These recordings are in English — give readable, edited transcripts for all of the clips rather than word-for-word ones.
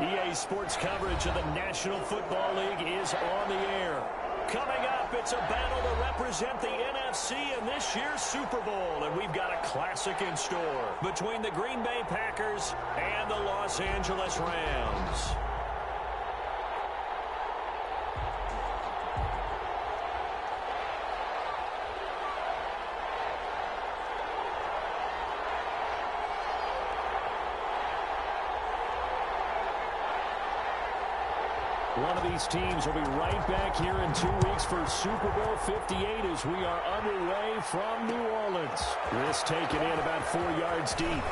EA Sports coverage of the National Football League is on the air. Coming up, it's a battle to represent the NFC in this year's Super Bowl, and we've got a classic in store between the Green Bay Packers and the Los Angeles Rams. One of these teams will be right back here in 2 weeks for Super Bowl 58 as we are underway from New Orleans. This taken in about 4 yards deep. And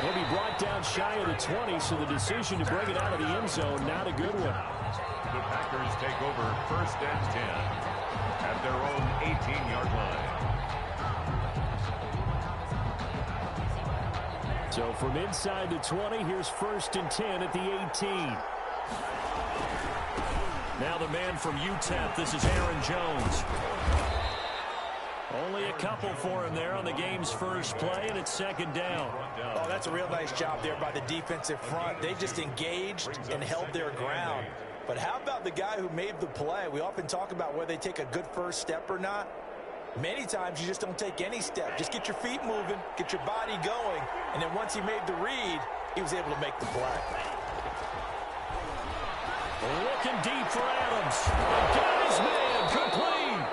he'll be brought down shy of the 20, so the decision to bring it out of the end zone, not a good one. The Packers take over 1st and 10 at their own 18-yard line. So from inside the 20, here's 1st and 10 at the 18. Now the man from UTEP, this is Aaron Jones. Only a couple for him there on the game's first play, and it's 2nd down. Oh, that's a real nice job there by the defensive front. They just engaged and held their ground. But how about the guy who made the play? We often talk about whether they take a good first step or not. Many times you just don't take any step. Just get your feet moving, get your body going, and then once he made the read, he was able to make the play. Looking deep for Adams. Got his man, complete.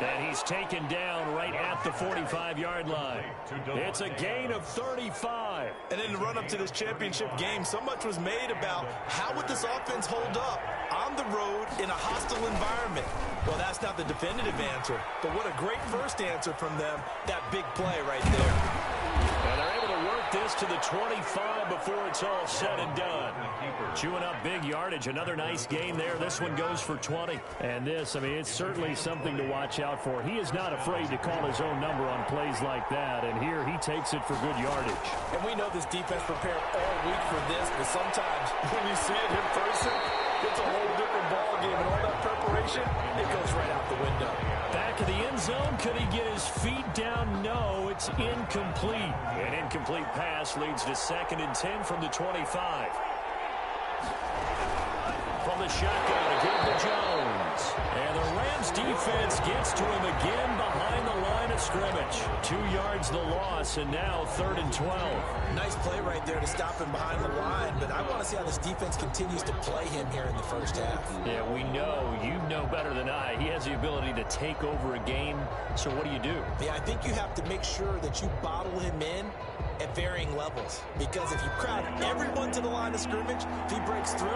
And he's taken down right at the 45-yard line. It's a gain of 35. And in the run-up to this championship game, so much was made about how would this offense hold up on the road in a hostile environment. Well, that's not the definitive answer, but what a great first answer from them, that big play right there. And they're able to work this to the 25 before it's all said and done. Chewing up big yardage. Another nice gain there. This one goes for 20. And this, I mean, it's certainly something to watch out for. He is not afraid to call his own number on plays like that. And here he takes it for good yardage. And we know this defense prepared all week for this, but sometimes when you see it in person, it's a whole different ballgame. And all that preparation, it goes right out the window. Back of the end zone. Could he get his feet down? No, it's incomplete. An incomplete pass leads to 2nd and 10 from the 25. From the shotgun, a give to Jones. And the Rams defense gets to him again behind the line of scrimmage. 2 yards the loss, and now 3rd and 12. Nice play right there to stop him behind the line, but I want to see how this defense continues to play him here in the first half. Yeah, we know. You know better than I. He has the ability to take over a game, so what do you do? Yeah, I think you have to make sure that you bottle him in at varying levels, because if you crowd everyone to the line of scrimmage, if he breaks through,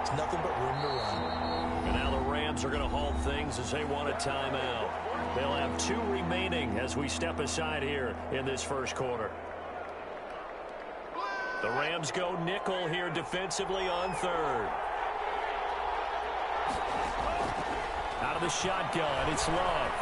it's nothing but room to run. And now the Rams are going to halt things as they want a timeout. They'll have 2 remaining as we step aside here in this first quarter. The Rams go nickel here defensively on 3rd. Out of the shotgun, it's Love.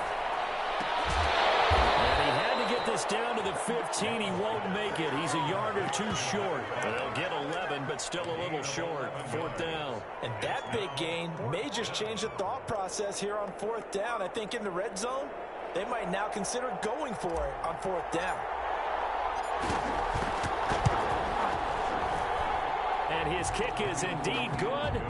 And he had to get this down to the 15. He won't make it. He's a yard or 2 short. They'll get 11, but still a little short. 4th down. And that big gain may just change the thought process here on 4th down. I think in the red zone, they might now consider going for it on 4th down. And his kick is indeed good.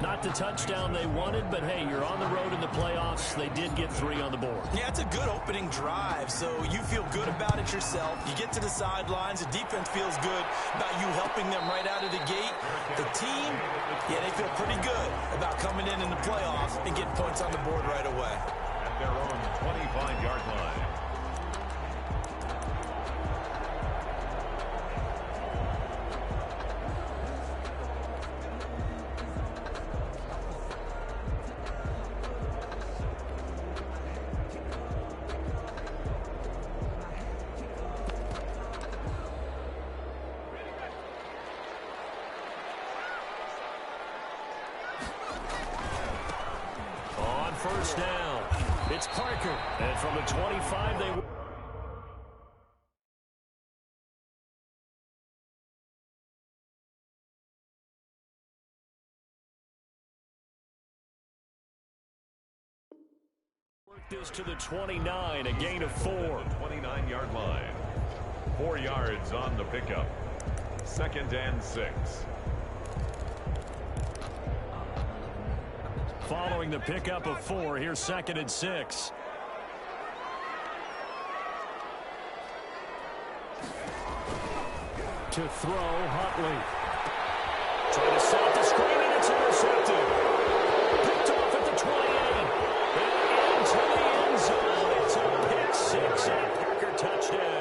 Not the touchdown they wanted, but hey, you're on the road in the playoffs. They did get 3 on the board. Yeah, it's a good opening drive, so you feel good about it yourself. You get to the sidelines. The defense feels good about you helping them right out of the gate. The team, yeah, they feel pretty good about coming in the playoffs and getting points on the board right away. At their own 25-yard line. First down. It's Parker. And from the 25, they... work this to the 29, a gain of 4. 29-yard line. 4 yards on the pickup. 2nd and 6. Following the pickup of 4, here's 2nd and 6. To throw, Huntley. Trying to set up the screen, and it's intercepted. Picked off at the 28. And into the end zone. It's a pick 6 and a Packer touchdown.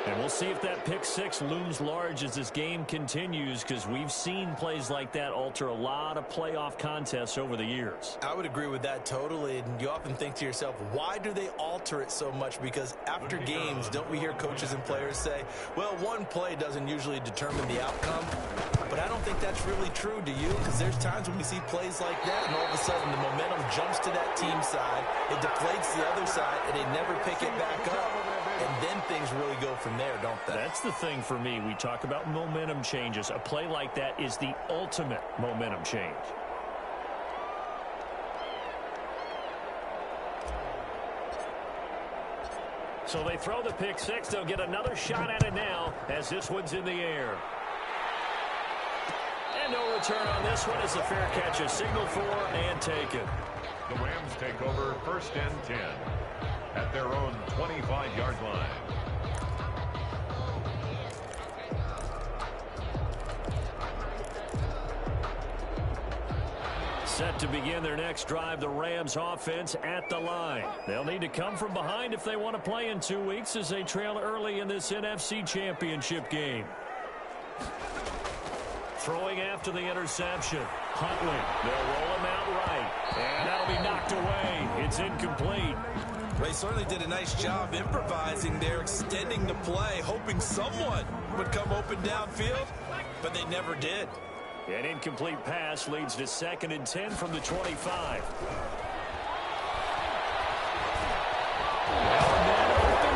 And we'll see if that pick 6 looms large as this game continues, because we've seen plays like that alter a lot of playoff contests over the years. I would agree with that totally. And you often think to yourself, why do they alter it so much? Because after games, don't we hear coaches and players say, well, one play doesn't usually determine the outcome. But I don't think that's really true, do you? Because there's times when we see plays like that, and all of a sudden the momentum jumps to that team side, it deflates the other side, and they never pick it back up. And then things really go from there, don't they? That's the thing for me. We talk about momentum changes. A play like that is the ultimate momentum change. So they throw the pick 6. They'll get another shot at it now as this one's in the air. And no return on this one as the fair catch is signaled for and taken. The Rams take over 1st and 10 at their own 25-yard line. Set to begin their next drive, the Rams offense at the line. They'll need to come from behind if they want to play in 2 weeks as they trail early in this NFC Championship game. Throwing after the interception. Huntley. They'll roll him out right. And that'll be knocked away. It's incomplete. They certainly did a nice job improvising there, extending the play, hoping someone would come open downfield, but they never did. An incomplete pass leads to 2nd and 10 from the 25. Open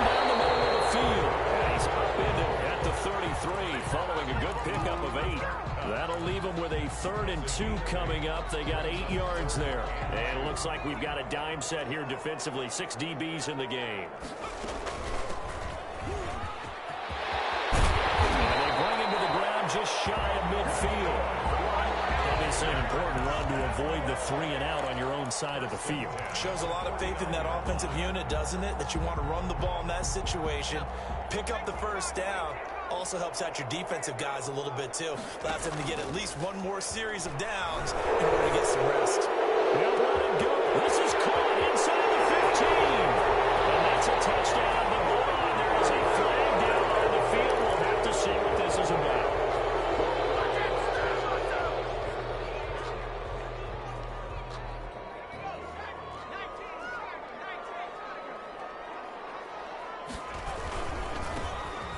down the middle of the field. And he's upended at the 33 following a good pickup of 8. That'll leave them with a 3rd and 2 coming up. They got 8 yards there. And it looks like we've got a dime set here defensively. 6 DBs in the game. And they bring him to the ground just shy of midfield. Obviously an important run to avoid the 3 and out on your own side of the field. Shows a lot of faith in that offensive unit, doesn't it? That you want to run the ball in that situation. Pick up the 1st down. Also helps out your defensive guys a little bit, too. Allows them to get at least one more series of downs in order to get some rest. They'll let it go. This is caught inside the 15. And that's a touchdown. But hold on, there is a flag down on the field. We'll have to see what this is about.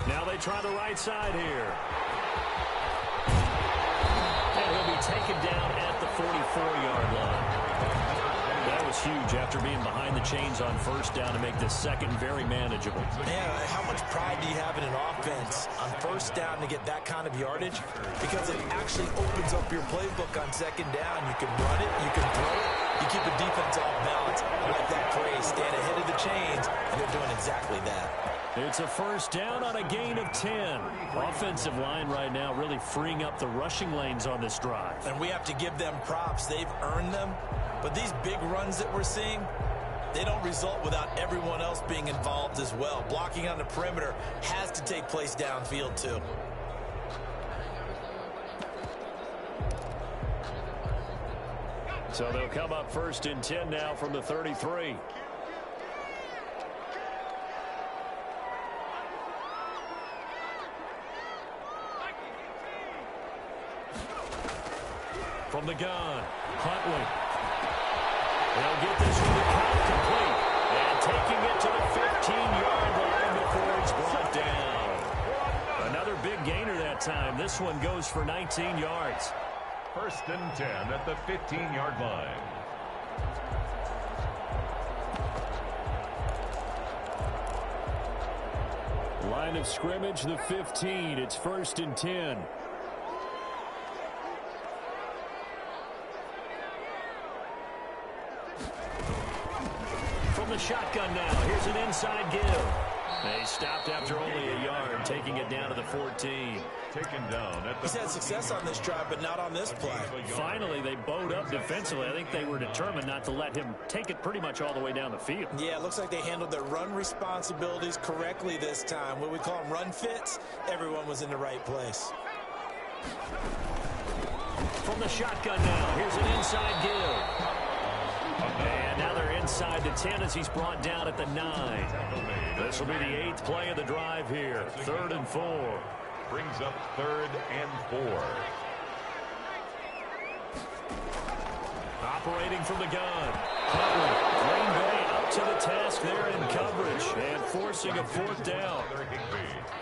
Now they try the right side here. And he'll be taken down at the 44-yard line. That was huge after being behind the chains on 1st down to make this 2nd very manageable. Man, how much pride do you have in an offense on 1st down to get that kind of yardage? Because it actually opens up your playbook on 2nd down. You can run it, you can throw it, you keep the defense off balance. I like that phrase, stand ahead of the chains, and they're doing exactly that. It's a 1st down on a gain of 10. Offensive line right now really freeing up the rushing lanes on this drive. And we have to give them props. They've earned them. But these big runs that we're seeing, they don't result without everyone else being involved as well. Blocking on the perimeter has to take place downfield too. So they'll come up 1st and 10 now from the 33. From the gun, Huntley. They'll get this one to count complete. And taking it to the 15-yard line before it's brought down. Another big gainer that time. This one goes for 19 yards. 1st and 10 at the 15-yard line. Line of scrimmage, the 15. It's 1st and 10. From the shotgun now. Here's an inside give. They stopped after only a yard, taking it down to the 14. Taken down at the He's had success on this drive, but not on this play. Finally, they bowed up defensively. I think they were determined not to let him take it pretty much all the way down the field. Yeah, it looks like they handled their run responsibilities correctly this time. What we call them run fits, everyone was in the right place. From the shotgun now, here's an inside give. And now they're inside the 10 as he's brought down at the 9. This will be the 8th play of the drive here. 3rd and 4. Brings up 3rd and 4. Operating from the gun. Green Bay up to the task there in coverage and forcing a 4th down.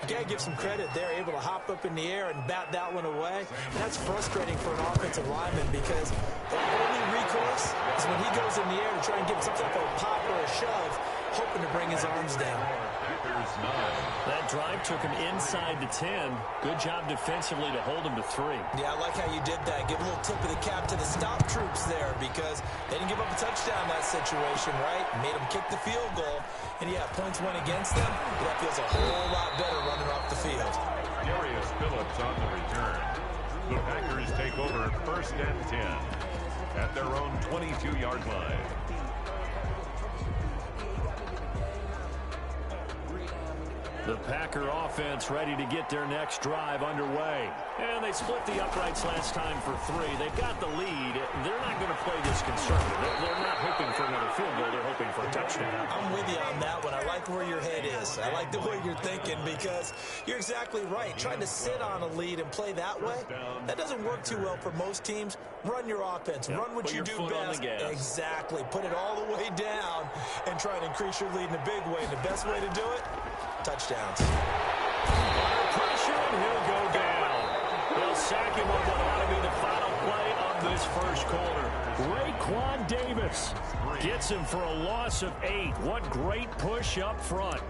You got to give some credit. They're able to hop up in the air and bat that one away. And that's frustrating for an offensive lineman because the only recourse is when he goes in the air to try and give some type of a pop or a shove, hoping to bring his arms down. That drive took him inside the 10. Good job defensively to hold him to 3. Yeah, I like how you did that. Give a little tip of the cap to the stop troops there because they didn't give up a touchdown in that situation, right? Made them kick the field goal. And yeah, points went against them. But that feels a whole lot better running off the field. Darius Phillips on the return. The Packers take over 1st and 10 at their own 22-yard line. The Packer offense ready to get their next drive underway. And they split the uprights last time for 3. They've got the lead. They're not going to play this conservative. They're not hoping for another field goal. They're hoping for a touchdown. I'm with you on that one. I like where your head is. I like the way you're thinking because you're exactly right. Trying to sit on a lead and play that way, that doesn't work too well for most teams. Run your offense. Yep. Run what you do best. Exactly. Put it all the way down and try to increase your lead in a big way. And the best way to do it, touchdowns. Under pressure, and he'll go down. They'll sack him on what ought to be the final play of this first quarter. Raekwon Davis gets him for a loss of 8. What great push up front.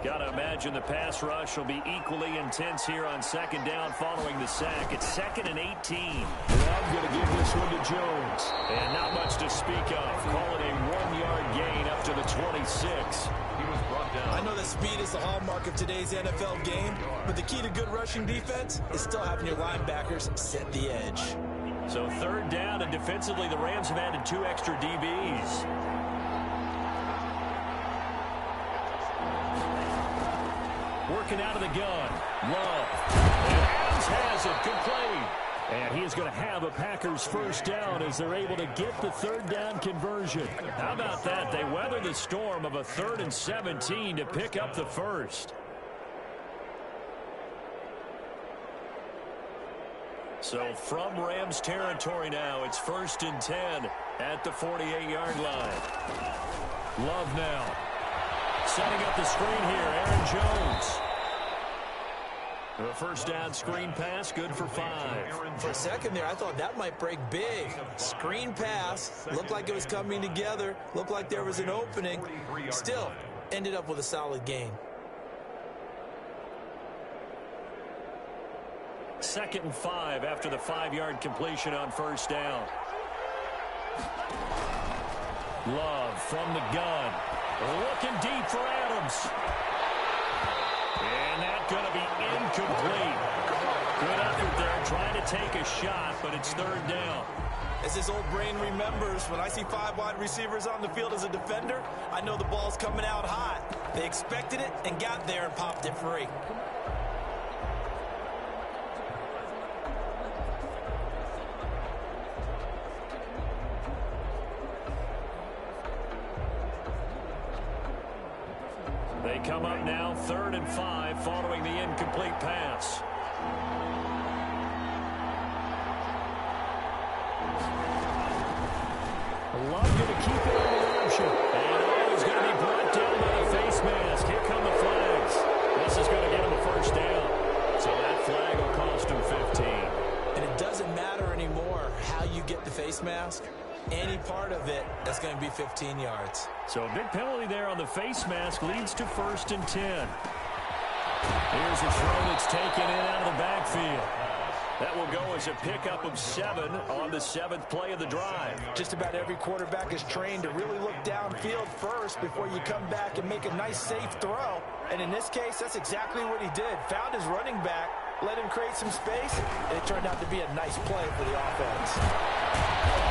Got to imagine the pass rush will be equally intense here on 2nd down following the sack. It's 2nd and 18. I'm going to give this one to Jones. And not much to speak of. Call it a 1-yard gain up to the 26. He was brought down. I know that speed is the hallmark of today's NFL game, but the key to good rushing defense is still having your linebackers set the edge. So 3rd down, and defensively the Rams have added 2 extra DBs. Working out of the gun. Love. And Adams has it. Complete. And he is going to have a Packers 1st down as they're able to get the 3rd down conversion. How about that? They weather the storm of a 3rd and 17 to pick up the 1st. So from Rams territory now, it's 1st and 10 at the 48-yard line. Love now. Setting up the screen here, Aaron Jones. The 1st down screen pass, good for 5. For a second there, I thought that might break big. Screen pass, looked like it was coming together, looked like there was an opening. Still, ended up with a solid gain. 2nd and 5 after the 5-yard completion on 1st down. Love from the gun. Looking deep for Adams. And that's going to be incomplete. Good effort there, trying to take a shot, but it's 3rd down. As his old brain remembers, when I see 5 wide receivers on the field as a defender, I know the ball's coming out hot. They expected it and got there and popped it free. They come up now 3rd and 5 following the incomplete pass. Love going to keep it on the option. And he's going to be brought down by the face mask. Here come the flags. This is going to get him a 1st down. So that flag will cost him 15. And it doesn't matter anymore how you get the face mask. Any part of it, that's going to be 15 yards. So a big penalty there on the face mask leads to 1st and 10. Here's a throw that's taken in out of the backfield. That will go as a pickup of 7 on the 7th play of the drive. Just about every quarterback is trained to really look downfield first before you come back and make a nice, safe throw. And in this case, that's exactly what he did. Found his running back, let him create some space, and it turned out to be a nice play for the offense.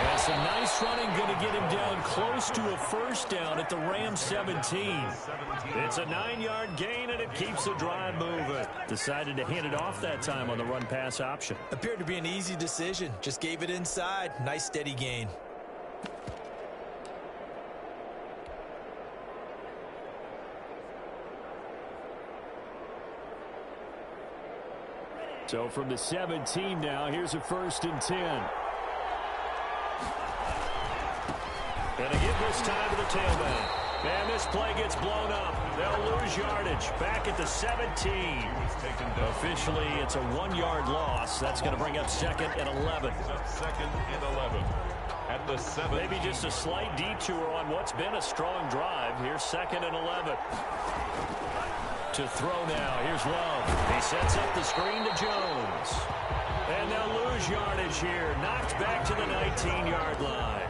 And some nice running going to get him down close to a first down at the Rams 17. It's a 9-yard gain, and it keeps the drive moving. Decided to hand it off that time on the run-pass option. Appeared to be an easy decision. Just gave it inside. Nice, steady gain. So from the 17 now, here's a 1st and 10. And a give this time to the tailback. And this play gets blown up. They'll lose yardage. Back at the 17. Officially, it's a 1-yard loss. That's going to bring up 2nd and 11. 2nd and 11. At the 7. Maybe just a slight detour on what's been a strong drive. Here's 2nd and 11. To throw now. Here's Love. He sets up the screen to Jones. And they'll lose yardage here. Knocked back to the 19-yard line.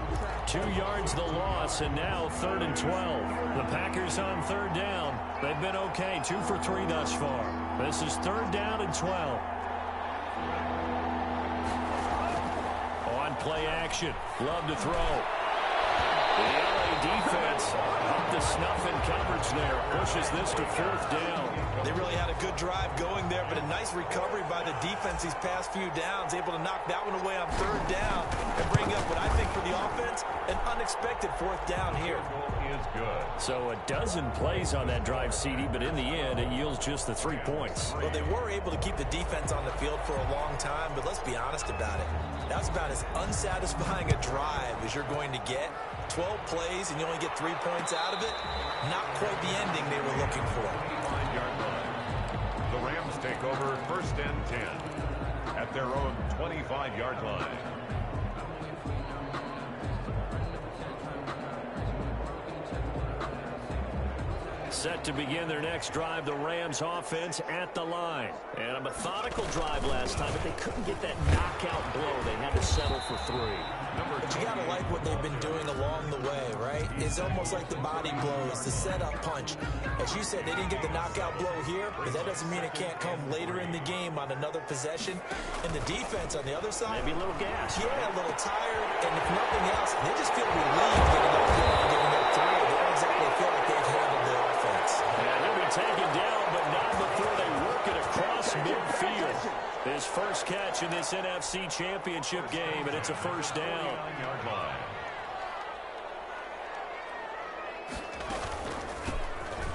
2 yards the loss, and now 3rd and 12. The Packers on 3rd down. They've been okay, 2 for 3 thus far. This is 3rd down and 12. On play action. Love to throw. The LA defense up to snuff in coverage there. Pushes this to 4th down. They really had a good drive going there, but a nice recovery by the defense these past few downs. Able to knock that one away on 3rd down and bring up what I think for the offense, an unexpected 4th down here. Is good. So a dozen plays on that drive, CD, but in the end, it yields just the 3 points. Well, they were able to keep the defense on the field for a long time, but let's be honest about it. That was about as unsatisfying a drive as you're going to get. 12 plays and you only get 3 points out of it. Not quite the ending they were looking for. 5-yard line. The Rams take over 1st and 10 at their own 25-yard line. Set to begin their next drive, the Rams offense at the line. And a methodical drive last time, but they couldn't get that knockout blow. They had to settle for 3. But you got to like what they've been doing along the way, right? It's almost like the body blows, the setup punch. As you said, they didn't get the knockout blow here, but that doesn't mean it can't come later in the game on another possession. And the defense on the other side, maybe a little gas. Yeah, a little tired. And if nothing else, they just feel relieved getting up here and getting up 3. They don't exactly feel like they've handled their offense. And he'll be taken down, but not before they work it across midfield. His first catch in this NFC Championship game, and it's a 1st down.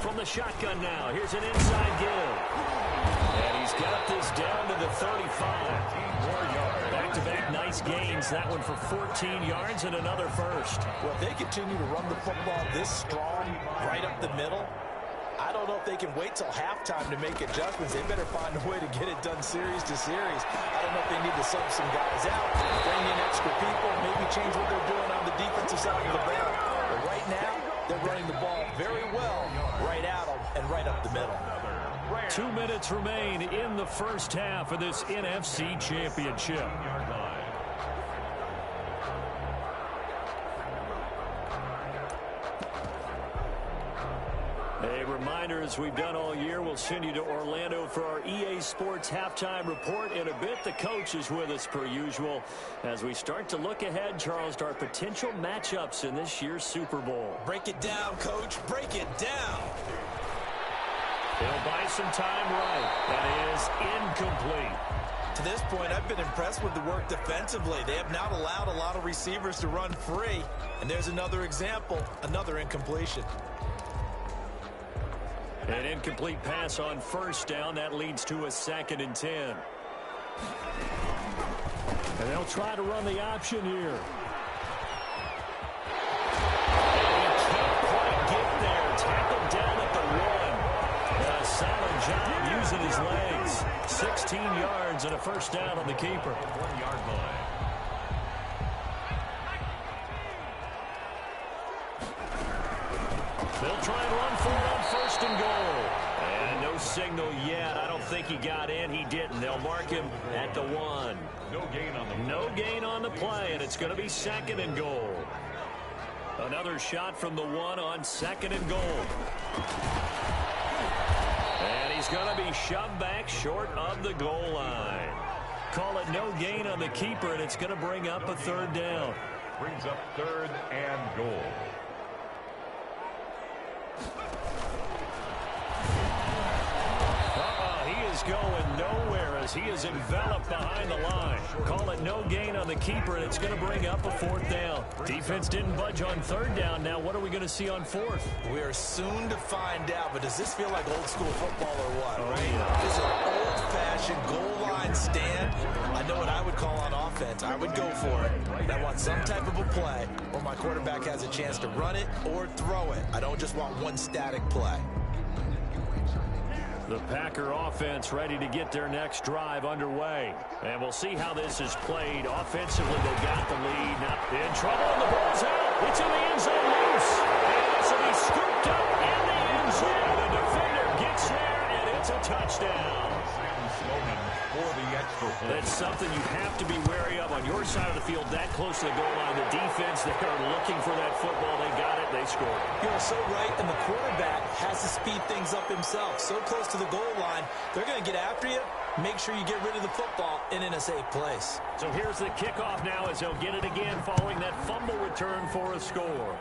From the shotgun now, here's an inside give. And he's got this down to the 35. Back-to-back nice gains. That one for 14 yards and another 1st. Well, if they continue to run the football this strong, right up the middle, I don't know if they can wait till halftime to make adjustments. They better find a way to get it done series to series. I don't know if they need to sub some guys out, bring in extra people, maybe change what they're doing on the defensive side of the ball. But right now, they're running the ball very well right at them and right up the middle. 2 minutes remain in the first half of this NFC Championship. A reminder, as we've done all year, we'll send you to Orlando for our EA Sports halftime report in a bit. The coach is with us per usual as we start to look ahead, Charles, to our potential matchups in this year's Super Bowl. Break it down, Coach. Break it down. He'll buy some time right. That is incomplete. To this point, I've been impressed with the work defensively. They have not allowed a lot of receivers to run free. And there's another example, another incompletion. An incomplete pass on 1st down. That leads to a 2nd and 10. And they'll try to run the option here. And he can't quite get there. Tackled down at the 1. A solid job using his legs. 16 yards and a 1st down on the keeper. 1-yard line. They'll try and run for it on 1st and goal. And no signal yet. I don't think he got in. He didn't. They'll mark him at the 1. No gain on the play. No gain on the play, and it's going to be 2nd and goal. Another shot from the 1 on 2nd and goal. And he's going to be shoved back short of the goal line. Call it no gain on the keeper, and it's going to bring up a 3rd down. Brings up 3rd and goal. He is going nowhere as he is enveloped behind the line. Call it no gain on the keeper, and it's going to bring up a 4th down. Defense didn't budge on 3rd down. Now what are we going to see on 4th? We are soon to find out, but does this feel like old school football or what? Oh, right? yeah. This is an old-fashioned goal line stand. I know what I would call on offense. I would go for it. I want some type of a play where my quarterback has a chance to run it or throw it. I don't just want one static play. The Packer offense ready to get their next drive underway. And we'll see how this is played. Offensively, they got the lead. Not in trouble, and the ball's out. It's in the end zone loose. And this will be scooped up in the end zone. The defender gets there, and it's a touchdown. For the extra point. That's something you have to be wary of on your side of the field, that close to the goal line. The defense, they are looking for that football. They got it. They scored. You're so right, and the quarterback has to speed things up himself. So close to the goal line, they're going to get after you. Make sure you get rid of the football and in a safe place. So here's the kickoff now as they'll get it again following that fumble return for a score.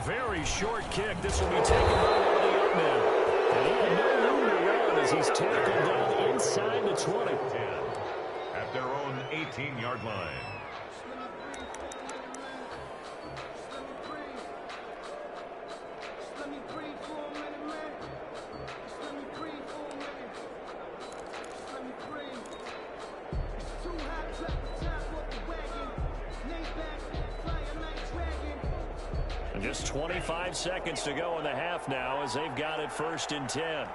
Very short kick. This will be taken by one of the up men. And he had no room to run as he's tackled down inside the 20. 10 at their own 18-yard line. And just 25 seconds to go in the half now as they've got it 1st and 10.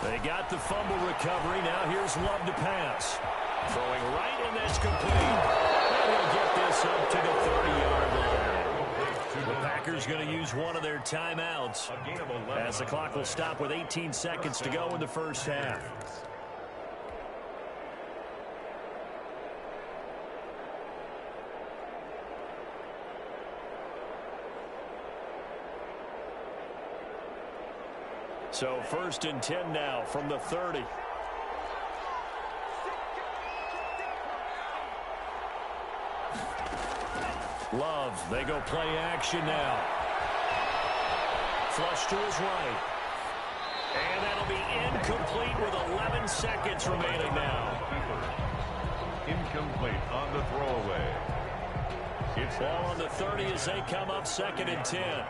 They got the fumble recovery. Now here's Love to pass. Throwing right, and that's complete. And he'll get this up to the 30-yard line. The Packers going to use one of their timeouts as the clock will stop with 18 seconds to go in the first half. So 1st and 10 now from the 30. Love, they go play action now. Flush to his right. And that'll be incomplete with 11 seconds remaining now. Incomplete on the throwaway. It's ball on the 30 as they come up 2nd and 10.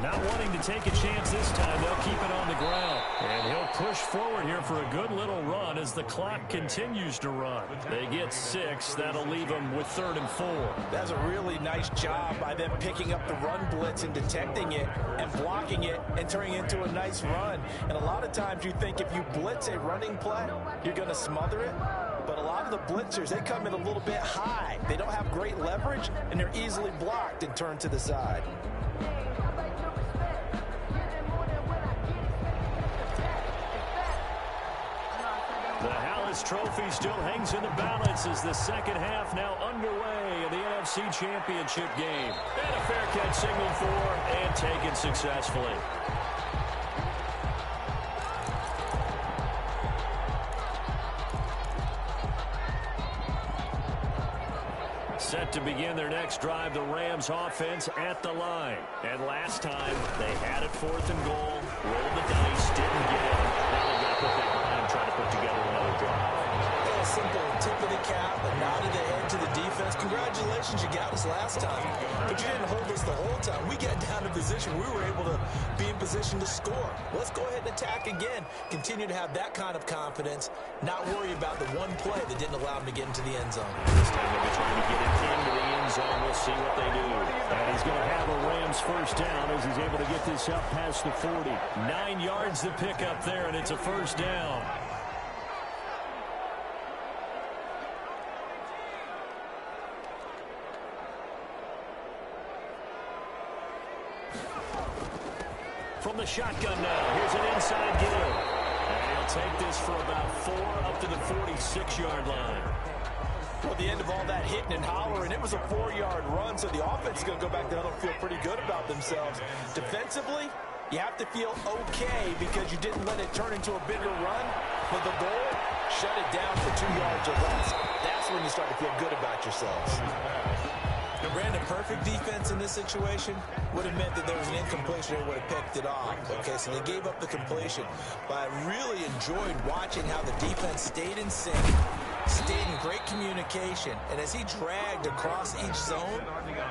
Not wanting to take a chance this time, they'll keep it on the ground. And he'll push forward here for a good little run as the clock continues to run. They get 6. That'll leave them with 3rd and 4. That's a really nice job by them picking up the run blitz and detecting it and blocking it and turning it into a nice run. And a lot of times you think if you blitz a running play, you're going to smother it. But a lot of the blitzers, they come in a little bit high. They don't have great leverage, and they're easily blocked and turned to the side. The Hallis Trophy still hangs in the balance as the second half now underway in the NFC Championship game. And a fair catch signaled for and taken successfully. Set to begin their next drive, the Rams offense at the line. And last time, they had it 4th and goal, rolled the dice, didn't get it. Now they've got to put that behind and try to put together another drive. A simple tip of the cap, a nod of the head to the defense. Congratulations, you got us last time. But you didn't hold us the whole time. We got down to position. We were able to be in position to score. Let's go ahead and attack again. Continue to have that kind of confidence. Not worry about the one play that didn't allow them to get into the end zone. This time they'll be trying to get it into the end zone. We'll see what they do. And he's going to have a Rams first down as he's able to get this up past the 40. 9 yards to pick up there, and it's a first down. From the shotgun now, here's an inside give. And he'll take this for about 4 up to the 46-yard line. Well, the end of all that hitting and hollering, it was a 4-yard run, so the offense is going to go back there and feel pretty good about themselves. Defensively, you have to feel okay because you didn't let it turn into a bigger run. But the goal, shut it down for 2 yards or less. That's when you start to feel good about yourselves. And Brandon, perfect defense in this situation would have meant that there was an incompletion and would have picked it off. Okay, so they gave up the completion. But I really enjoyed watching how the defense stayed in sync, stayed in great communication, and as he dragged across each zone,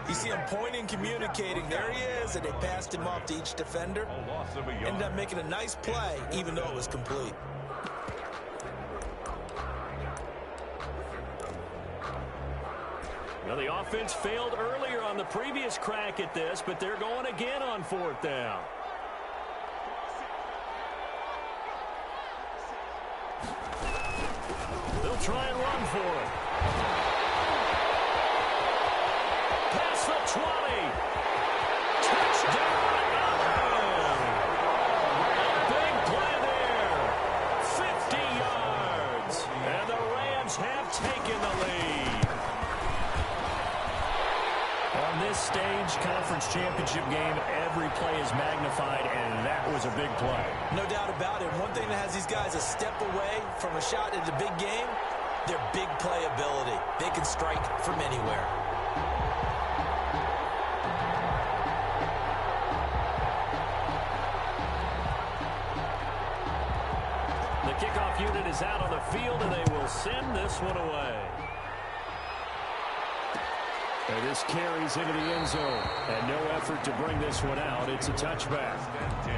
you see him pointing, communicating, there he is, and they passed him off to each defender. Ended up making a nice play, even though it was complete. Now, the offense failed earlier on the previous crack at this, but they're going again on 4th down. They'll try and run for it. Past the 20. Touchdown. A big play there. 50 yards. And the Rams have taken the lead. On this stage, conference championship game, every play is magnified, and that was a big play. No doubt about it. One thing that has these guys a step away from a shot at a big game, their big play ability. They can strike from anywhere. The kickoff unit is out on the field, and they will send this one away. And this carries into the end zone. And no effort to bring this one out. It's a touchback. 10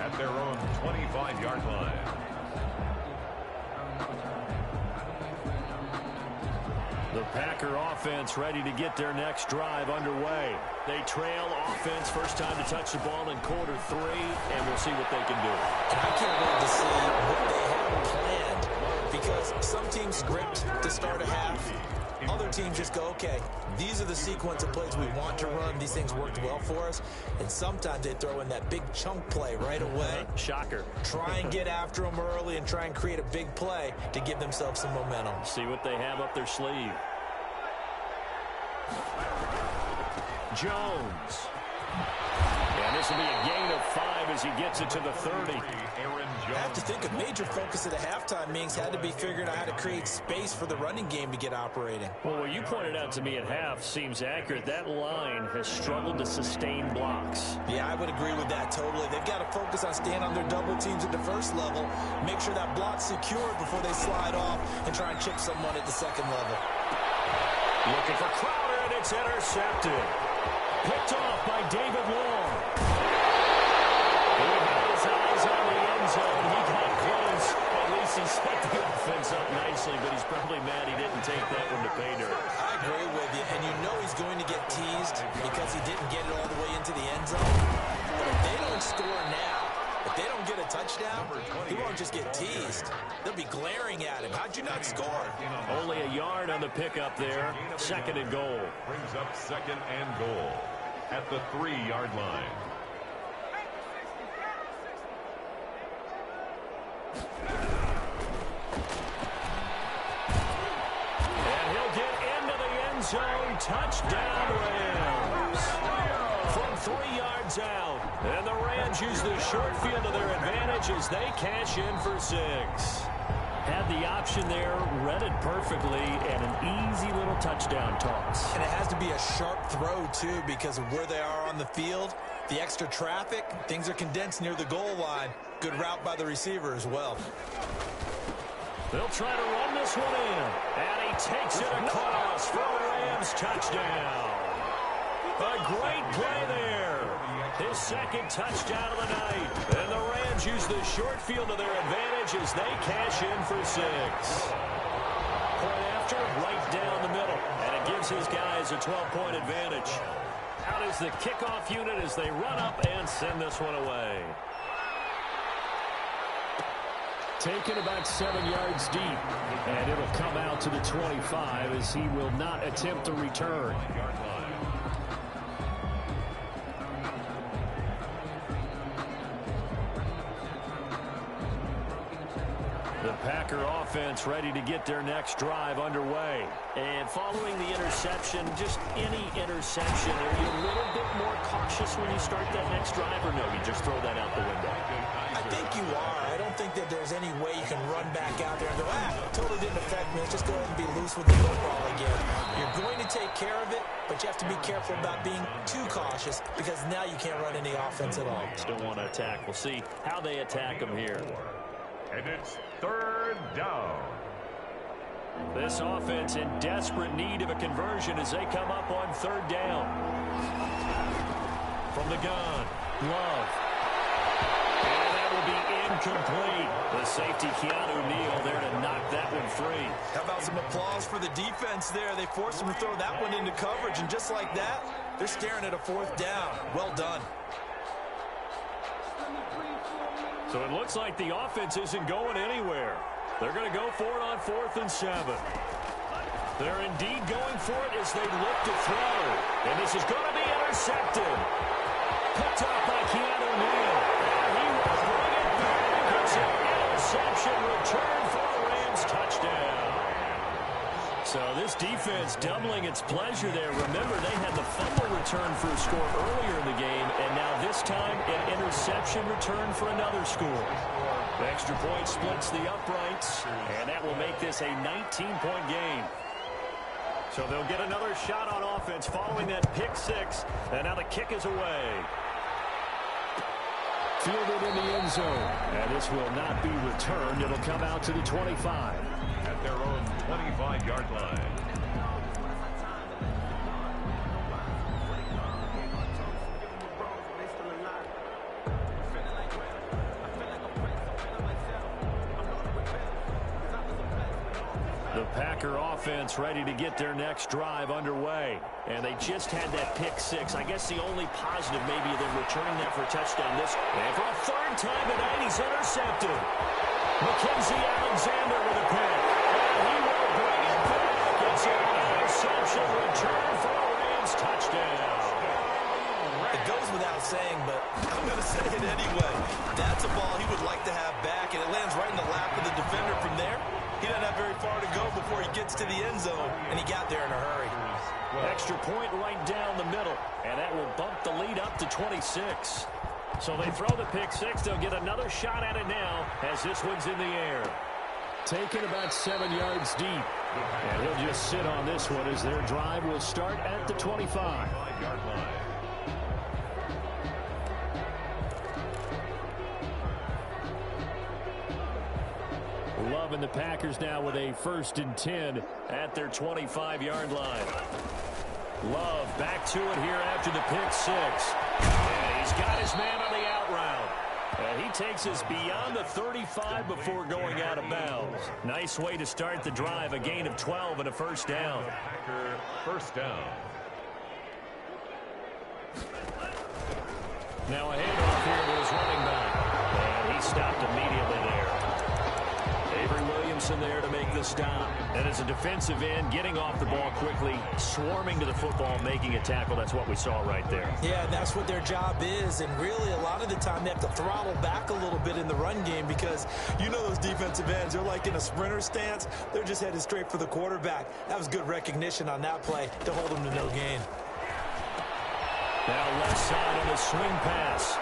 at their own 25-yard line. The Packer offense ready to get their next drive underway. They trail offense, first time to touch the ball in quarter 3, and we'll see what they can do. And I can't wait to see what they have planned, because some teams script to start a half. Other teams just go, okay, these are the sequence of plays we want to run. These things worked well for us. And sometimes they throw in that big chunk play right away. Shocker. Try and get after them early and try and create a big play to give themselves some momentum. See what they have up their sleeve. Jones. And this will be a gain of 5 as he gets it to the 30. I have to think a major focus at the halftime meetings had to be figuring out how to create space for the running game to get operating. Well, what you pointed out to me at half seems accurate. That line has struggled to sustain blocks. Yeah, I would agree with that totally. They've got to focus on staying on their double teams at the first level, make sure that block's secured before they slide off and try and chip someone at the second level. Looking for Crowder, and it's intercepted. Picked off by David Long. He got his eyes on the end zone. He got close. At least he set the offense up nicely, but he's probably mad he didn't take that one to pay dirt. I agree with you, and you know he's going to get teased because he didn't get it all the way into the end zone. But if they don't score now, if they don't get a touchdown, he won't just get teased. They'll be glaring at him. How'd you not score? Only a yard on the pickup there. 2nd and goal. Brings up 2nd and goal at the 3-yard line. And he'll get into the end zone. Touchdown, Rams. From 3 yards out. And the Rams use the short field to their advantage as they cash in for 6. Had the option there, read it perfectly, and an easy little touchdown toss. And it has to be a sharp throw, too, because of where they are on the field. The extra traffic, things are condensed near the goal line. Good route by the receiver as well. They'll try to run this one in. And he takes it across for a Rams touchdown. A great play there. His 2nd touchdown of the night. And the Rams use the short field to their advantage as they cash in for 6. Point after, right down the middle. And it gives his guys a 12-point advantage. Out is the kickoff unit as they run up and send this one away. Taken about 7 yards deep. And it'll come out to the 25 as he will not attempt a return. Packer offense ready to get their next drive underway. And following the interception, just any interception, are you a little bit more cautious when you start that next drive, or no, you just throw that out the window? I think you are. I don't think that there's any way you can run back out there and go, totally didn't affect me. Let's just go ahead and be loose with the football again. You're going to take care of it, but you have to be careful about being too cautious because now you can't run any offense at all. Still want to attack. We'll see how they attack them here. And it's third down. This offense in desperate need of a conversion as they come up on third down. From the gun, Love. And that will be incomplete. The safety, Keanu Neal, there to knock that one free. How about some applause for the defense there? They forced him to throw that one into coverage, and just like that, they're staring at a fourth down. Well done. So it looks like the offense isn't going anywhere. They're going to go for it on 4th and 7. They're indeed going for it as they look to throw. And this is going to be intercepted. Picked up by Keanu Neal. And he will bring it back. It's an interception return for the Rams touchdown. So this defense doubling its pleasure there. Remember, they had the fumble return for a score earlier in the game, and now this time an interception return for another score. The extra point splits the uprights, and that will make this a 19-point game. So they'll get another shot on offense following that pick six, and now the kick is away. Fielded in the end zone, and this will not be returned. It'll come out to the 25. At their own 25-yard line. The Packer offense ready to get their next drive underway. And they just had that pick six. I guess the only positive maybe them returning that for a touchdown this. And for a third time tonight, he's intercepted. Mackenzie Alexander with a pick. And he will bring it back. It's an interception return for a Rams touchdown. It goes without saying, but I'm going to say it anyway. That's a ball he would like to have back, and it lands right in the lap of the defender. From there, he doesn't have very far to go before he gets to the end zone, and he got there in a hurry. Extra point right down the middle, and that will bump the lead up to 26. So they throw the pick six. They'll get another shot at it now as this one's in the air. Taken about 7 yards deep. And he'll just sit on this one as their drive will start at the 25-yard line. Love and the Packers now with a 1st and 10 at their 25-yard line. Love back to it here after the pick six. And he's got his man on the out route. And he takes us beyond the 35 before going out of bounds. Nice way to start the drive, a gain of 12 and a first down. Packer first down. Now a handoff here to his running back. And he stopped immediately there. Avery Williamson there to make the stop. And as a defensive end, getting off the ball quickly, swarming to the football, making a tackle. That's what we saw right there. Yeah, that's what their job is. And really, a lot of the time, they have to throttle back a little bit in the run game because you know those defensive ends, they're like in a sprinter stance. They're just headed straight for the quarterback. That was good recognition on that play to hold them to no gain. Now left side on the swing pass.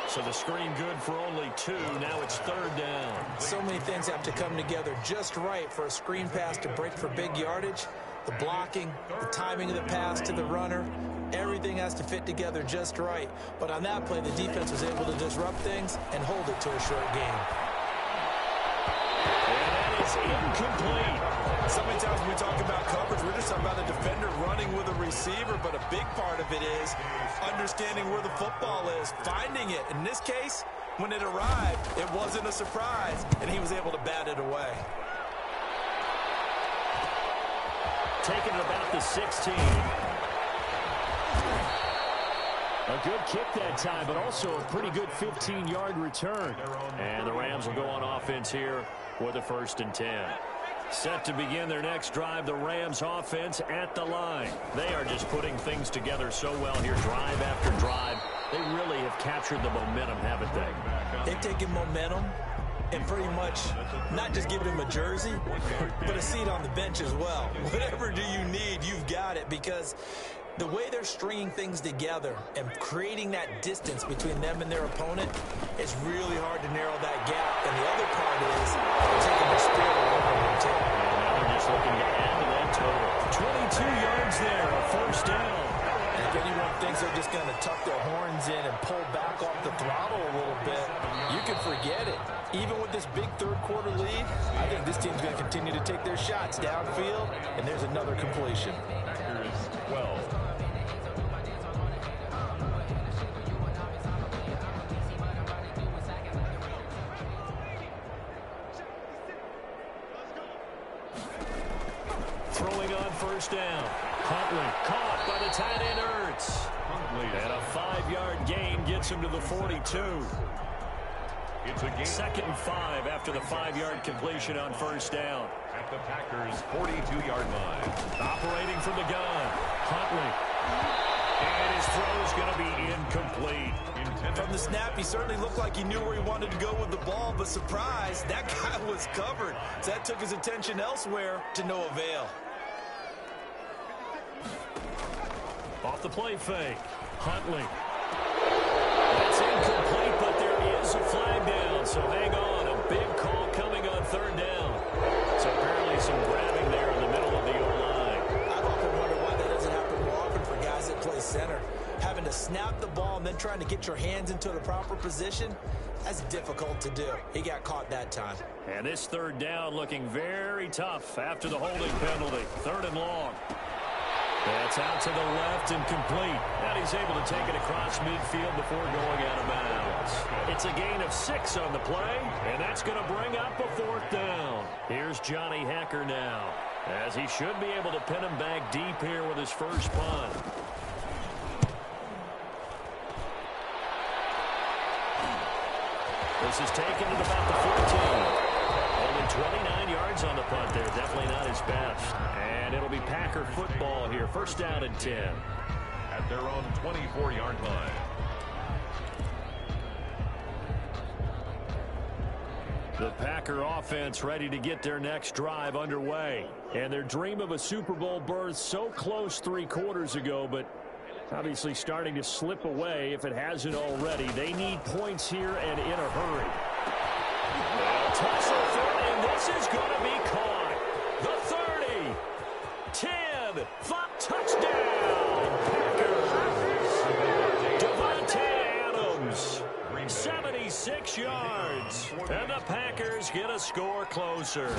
So the screen good for only 2. Now it's 3rd down. So many things have to come together just right for a screen pass to break for big yardage. The blocking, the timing of the pass to the runner, everything has to fit together just right. But on that play, the defense was able to disrupt things and hold it to a short game. And that is incomplete. So many times when we talk about coverage, we're just talking about a defender running with a receiver, but a big part of it is understanding where the football is, finding it. In this case, when it arrived, it wasn't a surprise, and he was able to bat it away. Taking it about the 16. A good kick that time, but also a pretty good 15-yard return. And the Rams will go on offense here with a 1st and 10. Set to begin their next drive, the Rams offense at the line. They are just putting things together so well here, drive after drive. They really have captured the momentum, haven't they? They've taken momentum and pretty much not just given him a jersey, but a seat on the bench as well. Whatever do you need, you've got it, because the way they're stringing things together and creating that distance between them and their opponent, it's really hard to narrow that gap. And the other part is they're taking their spirit away from them, too. And now they're just looking to add to that total. 22 yards there, a first down. And if anyone thinks they're just going to tuck their horns in and pull back off the throttle a little bit, you can forget it. Even with this big third-quarter lead, I think this team's going to continue to take their shots downfield, and there's another completion. Packers 12. Throwing on first down. Huntley caught by the tight end Ertz. And a 5-yard gain gets him to the 42. It's a game. 2nd and 5 after the 5-yard completion on first down. At the Packers' 42-yard line. Operating from the gun. Huntley. And his throw is going to be incomplete. From the snap, he certainly looked like he knew where he wanted to go with the ball, but surprise, that guy was covered. So that took his attention elsewhere to no avail. Off the play fake. Huntley. That's incomplete, but there is a flag down, so hang on. A big call coming on 3rd down. So apparently some grabbing there in the middle of the O-line. I've often wondered why that doesn't happen more often for guys that play center. Having to snap the ball and then trying to get your hands into the proper position, that's difficult to do. He got caught that time. And this 3rd down looking very tough after the holding penalty. 3rd and long. That's out to the left and complete. And he's able to take it across midfield before going out of bounds. It's a gain of 6 on the play, and that's going to bring up a 4th down. Here's Johnny Hacker now, as he should be able to pin him back deep here with his first punt. This is taken to about the 14. Only 29 yards on the punt there. Definitely not his best. And it'll be Packer football here. 1st down and 10. At their own 24-yard line. The Packer offense ready to get their next drive underway. And their dream of a Super Bowl berth so close 3 quarters ago, but obviously starting to slip away if it hasn't already. They need points here and in a hurry. Tussle for it, and this is going to be caught. The 30, 10, 5, touchdown. Packers. Devontae Adams, 76 yards. And the Packers get a score closer.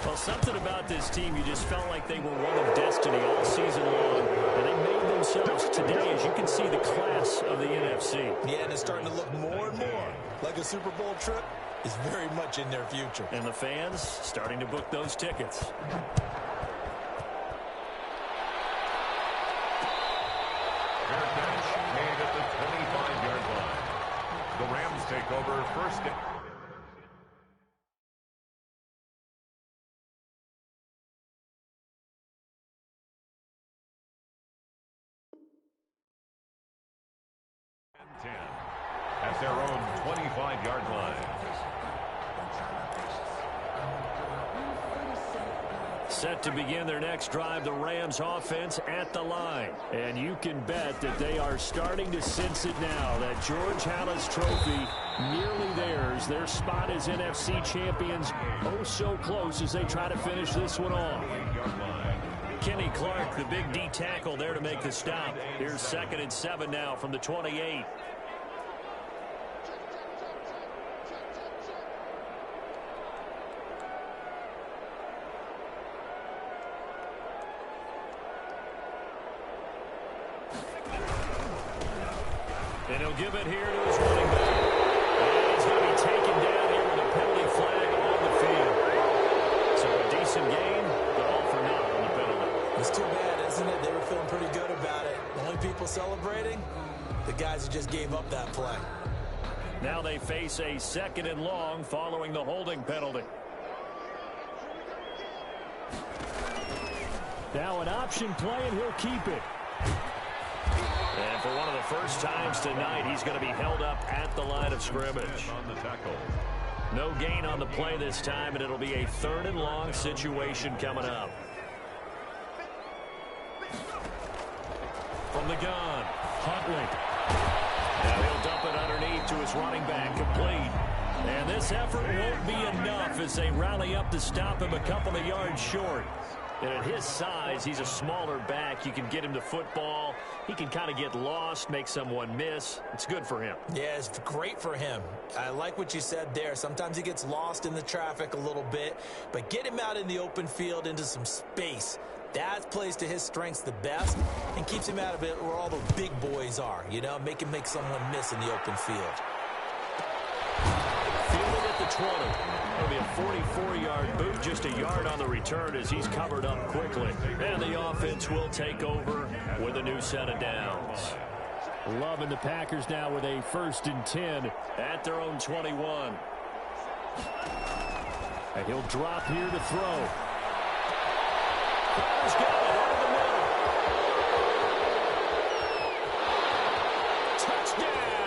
Well, something about this team, you just felt like they were one of destiny all season long. And they made themselves today, as you can see, the class of the NFC. Yeah, and it's starting to look more and more like a Super Bowl trip is very much in their future. And the fans starting to book those tickets. Fair catch made at the 25-yard line. The Rams take over 1st down. At their own 25-yard line. Set to begin their next drive, the Rams offense at the line. And you can bet that they are starting to sense it now. That George Halas trophy nearly theirs. Their spot as NFC champions oh so close as they try to finish this one off. Kenny Clark, the big D tackle there to make the stop. Here's 2nd and 7 now from the 28. And he'll give it here to his running back. And he's going to be taken down here with a penalty flag on the field. So a decent game, but all for naught on the penalty. It's too bad, isn't it? They were feeling pretty good about it. The only people celebrating, the guys who just gave up that play. Now they face a 2nd and long following the holding penalty. Now an option play, and he'll keep it. And for one of the first times tonight, he's going to be held up at the line of scrimmage. On the tackle. No gain on the play this time, and it'll be a 3rd and long situation coming up. From the gun, Huntley. Now he'll dump it underneath to his running back, complete. And this effort won't be enough as they rally up to stop him a couple of yards short. And at his size, he's a smaller back. You can get him to football. He can kind of get lost, make someone miss. It's good for him. Yeah, it's great for him. I like what you said there. Sometimes he gets lost in the traffic a little bit, but get him out in the open field into some space. That plays to his strengths the best and keeps him out of it where all the big boys are, you know, make him make someone miss in the open field. Fielded at the 20. It'll be a 44-yard boot, just a yard on the return as he's covered up quickly. And the offense will take over with a new set of downs. Loving the Packers now with a 1st and 10 at their own 21. And he'll drop here to throw. He's got it over the middle. Touchdown!